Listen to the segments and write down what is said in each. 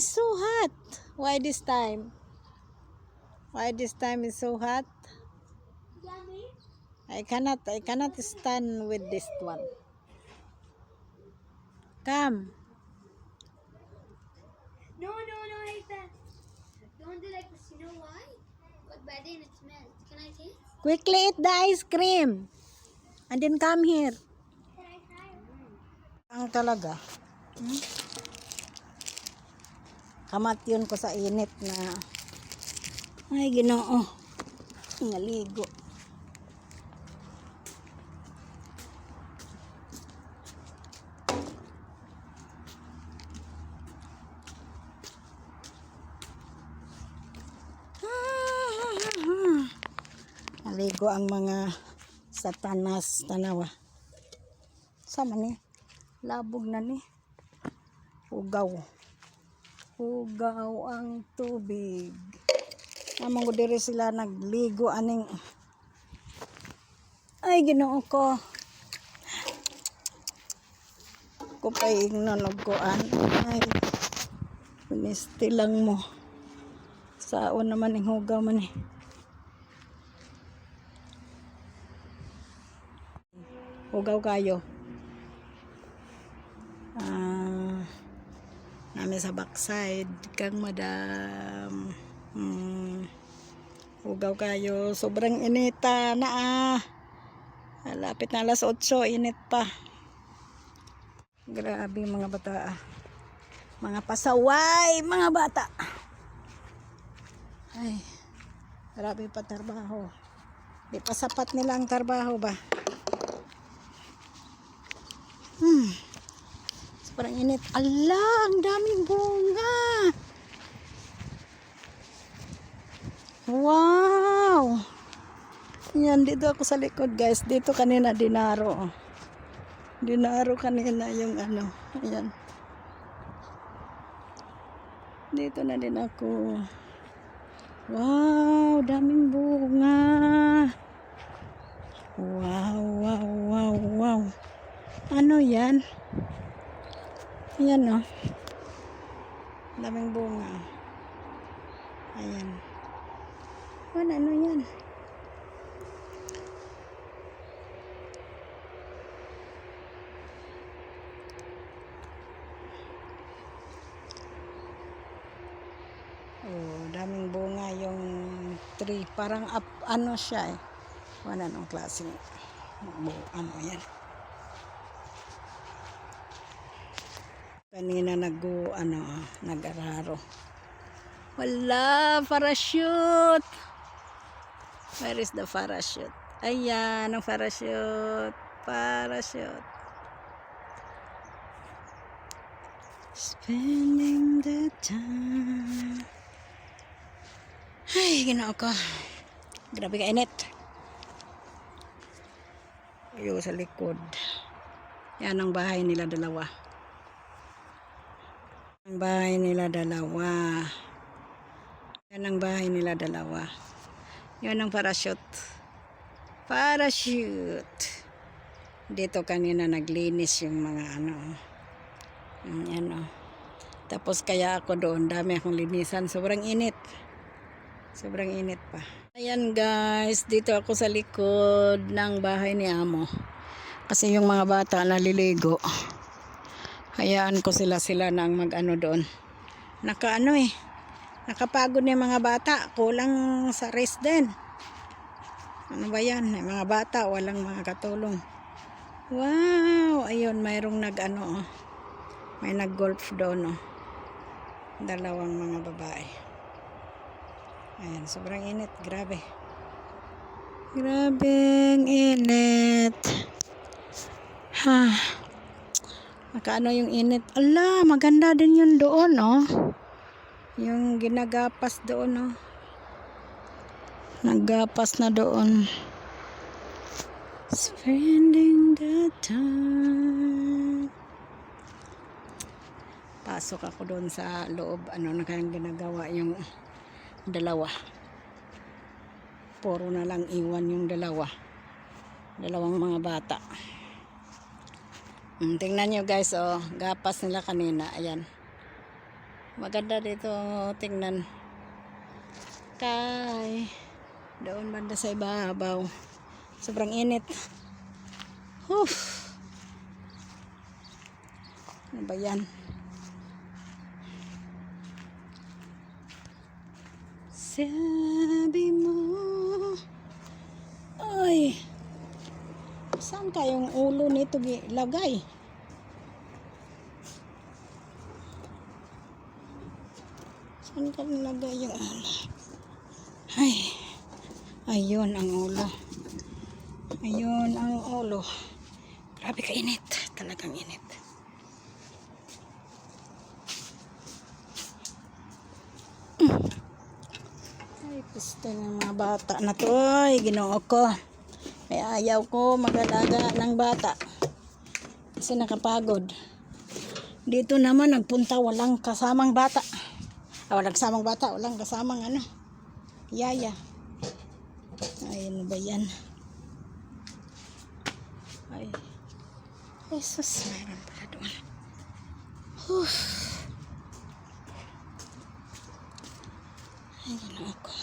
is so hot. Why this time? Why this time is so hot? I cannot stand with this one. Come. No, Ethan. Don't do like this. You know why? But by then it smells. Can I taste? Quickly eat the ice cream. And then come here. Can I try? Ang talaga. Kamat yun ko sa init na. Ay, Ginoo. Naligo. Naligo ang mga satanas tanawa. Sama ni. Labog na ni. Hugaw. Hugaw ang tubig. Namang ko diri sila nagligo aning. Ay, Ginoo ko. Ko pa ingnon og kuan. Ay. Piniste lang mo. Saon naman ang hugaw man eh. Hugaw kayo. Namin sa backside kang madam. Hugaw kayo. Sobrang inita na Lapit na alas 8, init pa. Grabe mga bata. Mga pasaway, mga bata. Ay, grabe pa trabaho. Di pa sapat nila ang trabaho ba? Sobrang init. Ala, ang daming bunga. Wow. Yan, dito ako sa likod guys. Dito kanina dinaro. Dinaro kanina yung ano. Ayan. Dito na din ako. Wow, daming bunga. Wow. Ano yan? Yan oh. Daming bunga. Ayan. Ano yan? Oh, daming bunga yung tree. Parang ano siya eh. Anong klaseng ano yan. Kanina nag-araro. Wala, parachute. Where is the parachute? Ayan, ang parachute. Parachute. Spending the time. Ay, Ginoo ko. Grabe ka init. Ayaw sa likod. Yan ang bahay nila dalawa. Ang bahay nila dalawa. Yan ang bahay nila dalawa. Yan ang parachute. Parachute. Dito kanina naglinis yung mga ano. Yan o. Tapos kaya ako doon. Dami akong linisan. Sobrang init. Sobrang init pa. Ayan guys. Dito ako sa likod ng bahay ni Amo. Kasi yung mga bata naliligo. Hayaan ko sila nang mag-ano doon. Nakapagod na yung mga bata. Kulang sa rest din. Ano ba yan? Yung mga bata, walang mga katulong. Wow! Ayun, mayroong may nag-golf doon. Dalawang mga babae. Ayan, sobrang init. Grabe. Grabeng init. Makaano yung init. Ala, maganda din yun doon, Yung ginagapas doon, Naggapas na doon. Spending the time. Pasok ako doon sa loob. Na kayang ginagawa yung dalawa. Puro na lang iwan yung dalawang mga bata. Tingnan nyo guys, gapas nila kanina. Ayan. Maganda dito tingnan. Kay doon banda sa ibabaw. Sobrang init. Ano ba yan? Sabi mo, ay, saan kayong ulo nito gilagay? Saan ka nilagay yung ulo? Ay, ayun ang ulo. Ayun ang ulo. Grabe ka init. Talagang init. Ay, gusto ng mga bata na to. Ay, Ginoo ko. May ayaw ko mag-alaga ng bata. Kasi nakapagod. Dito naman nagpunta walang kasamang bata. Walang kasamang bata. Walang kasamang ano. Yaya. Ay, ano ba yan? Ay. Jesus, mayroon pala doon. Ay, Ginoo ko.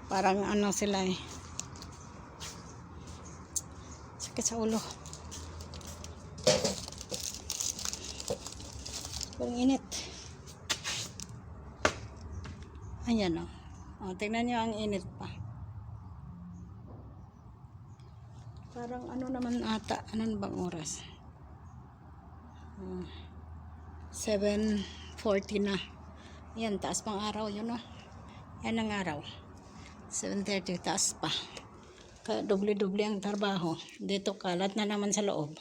Parang ano sila eh. Sakit sa ulo. Ang init. Ayan o. O, tingnan nyo ang init pa. Parang ano naman ata. Ano bang oras? 7:40 na. Yan, taas pang araw yun o. Yan ang araw. 7:30, taas pa. Kaya doble-doble ang trabaho. Dito kalat na naman sa loob.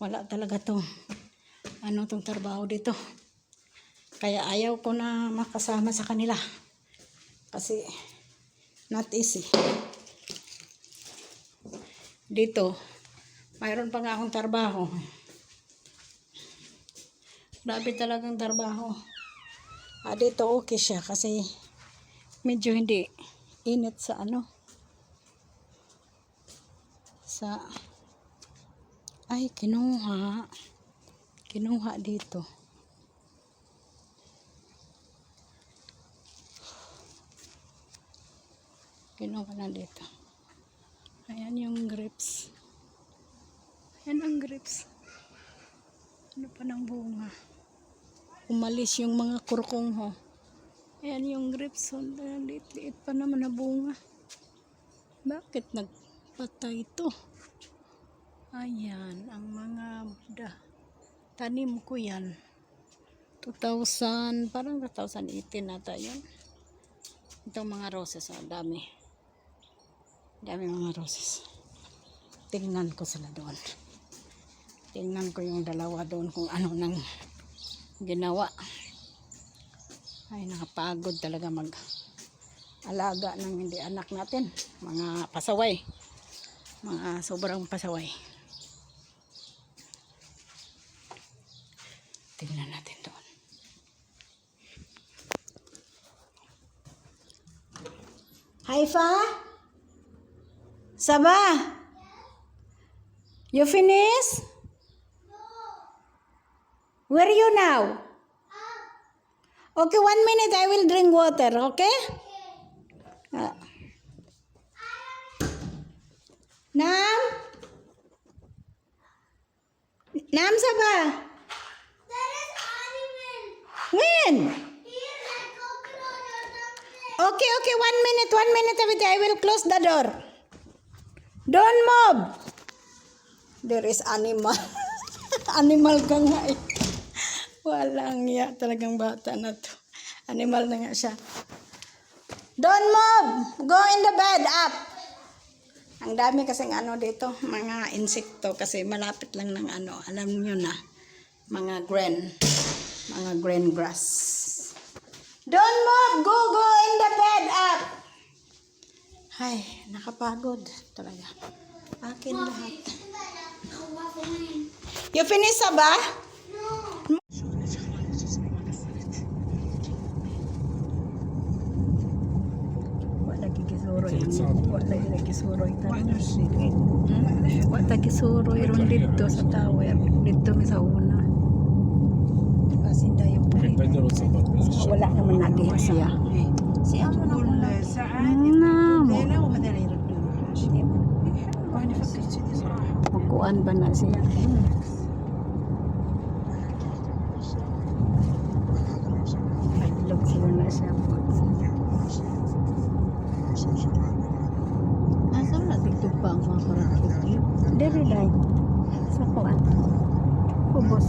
Wala talaga to. Ano tong trabaho dito. Kaya ayaw ko na makasama sa kanila. Kasi not easy. Dito, mayroon pa nga akong trabaho. Grabe talagang trabaho. Dito okay siya kasi medyo hindi init sa ano. Ay, kinuha dito. Kinuha na dito. Ayan yung grapes. Ayan ang grapes. Ano pa ng bunga. Umalis yung mga kurkong ho. Ayan yung grapes. Liit-liit pa naman na bunga. Bakit nagpatay ito? Ayan, ang mga tanim ko yan. 2000, parang 2018 nata yun. Itong mga roses, dami. Dami mga roses. Tingnan ko sila doon. Tingnan ko yung dalawa doon kung ano nang ginawa. Ay, nakapagod talaga mag-alaga ng hindi anak natin. Mga pasaway. Mga sobrang pasaway. Tingnan natin doon. Haifa? Saba? You finish? Where are you now? Okay, 1 minute I will drink water, okay? Nam? Nam Saba? There is animal. When? Here like coconut or something. Okay, 1 minute, I will close the door. Don't move. There is animal. Animal ka nga eh. Walang ya talagang bata na to. Animal na nga siya. Don't move. Go in the bed, up. Ang dami kasing ano dito, mga insekto kasi malapit lang ng ano, alam niyo na, mga green grass. Don't move. Go in the bed, up. Ay, nakapagod talaga. Akin lahat. You finish, Saba? No. Wala gigisuroy. Wala gigisuroy talaga. Why tagisuro iron dito sa tower. Dito mi sa una. Pasinda yung يقدروا يتصرفوا بالشغل. wala naman na din siya. كل ساعات Namo. ليلة وهذول يردون عشان وانا فكرت كذي صراحة. Magkuan ba na siya? Nagilog sila na siya. Asam nak tiktok pa ang mga karakter. Dere day. Sa kuan. Kubos.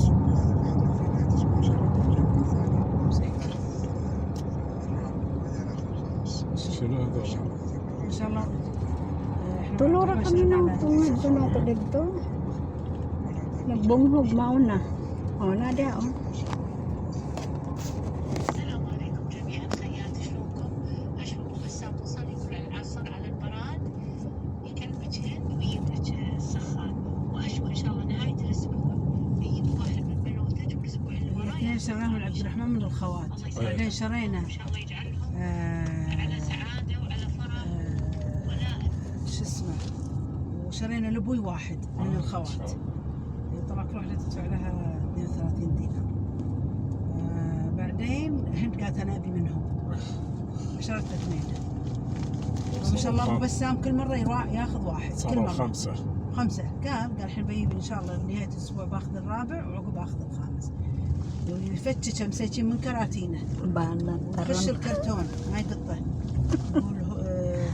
شنو هذول؟ ان شاء الله. Tulura kami ng tungod doon ako dito. Nagbunghog mauna. O, na dia o. السلام عليكم جميعا خياتي شلونكم؟ اشوفكم هسه توصلي العصر على البراد يكلمك ويجيب لك السخان واشوف ان شاء الله نهايه الاسبوع يجيب واحد من بنوتك والاسبوع اللي وراه اثنين شريناهم لعبد الرحمن من الخوات. بعدين شرينا ان شاء الله يجعلهم على سعاده وعلى فرح ولا شو اسمه، وشرينا لبوي واحد من الخوات. طبعا كل واحدة تدفع لها 32 دينار. بعدين هند قالت انا ابي منهم. شريت اثنين. ما شاء الله ابو بسام كل مرة يروح ياخذ واحد. كل صاروا مرة 5. 5. قال الحين بجيب ان شاء الله نهاية الاسبوع باخذ الرابع وعقب اخذ الخامس. ويفتش مساكين من كراتينه. Banat. خش Taron. الكرتون هاي قطة.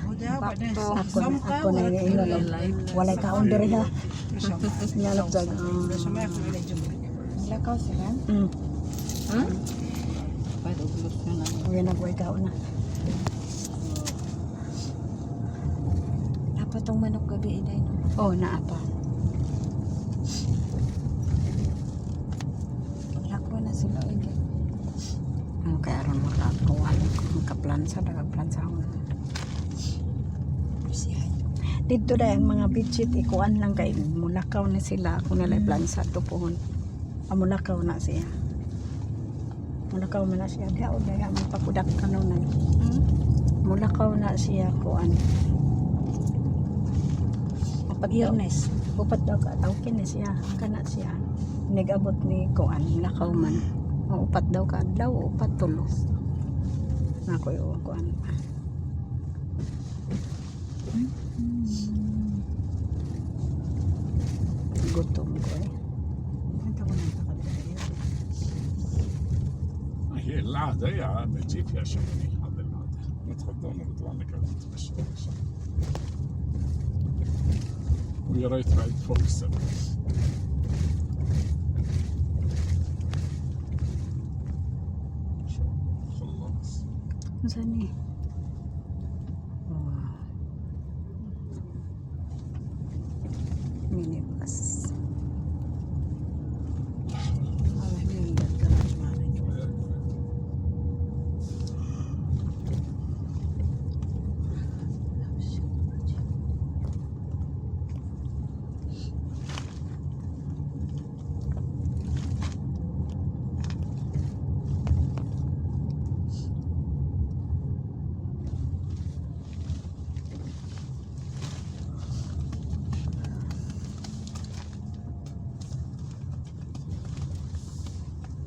هدى وبعدين صمقة Ako na yun. Walay kaon dere ha. ما شاء الله. Nyalap sa. عشان ما ياكل عليه جمرك. Lakaw sila? Pwede ulos yun na. Uwi na buhay kaon na. Dapat tong manok gabi iday no? O, naapa. Lakaw na sila iday. Ang kaya ron makakawal. Makaplansa. Nakaplansa ako na. Siya. Dito dahil ang mga bitchit, ikuan lang kay mulakaw na sila. Kung nalay plansa to pohon. Mulakaw na siya. Mulakaw na siya. Diya o dahil ang pakudak kanunan. Mulakaw na siya kuan. Pag Biyernes, upat daw ka, tawkin na siya. Kana siya. Nag-abot ni kuan, mulakaw man. O, upat daw ka, daw upat tulo. Ako yung kuan. Gutom ko eh. انت وين انتقل هي العادة يا عم تجيب فيها شغلي هذا العادة. نتغدون ونطلع نقعد نتمشى ويا ريت بعد فوق السبع. خلاص. Saan eh? Minibus. هذا هنا الجراج مالك.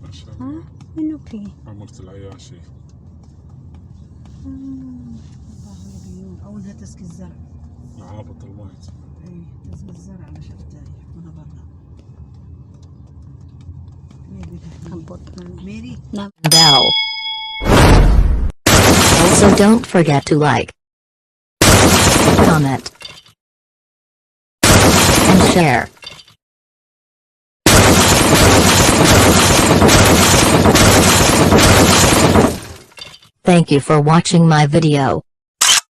ما شاء Ha? الله. Minuki. عمرت العياشي. الله يبيون اولها تسقي الزرع. عابط الميت. اي تسقي الزرع على شفتاي وانا برا. ميري تحمي. Abot na. ميري bell. Also don't forget to like, comment, and share. Thank you for watching my video.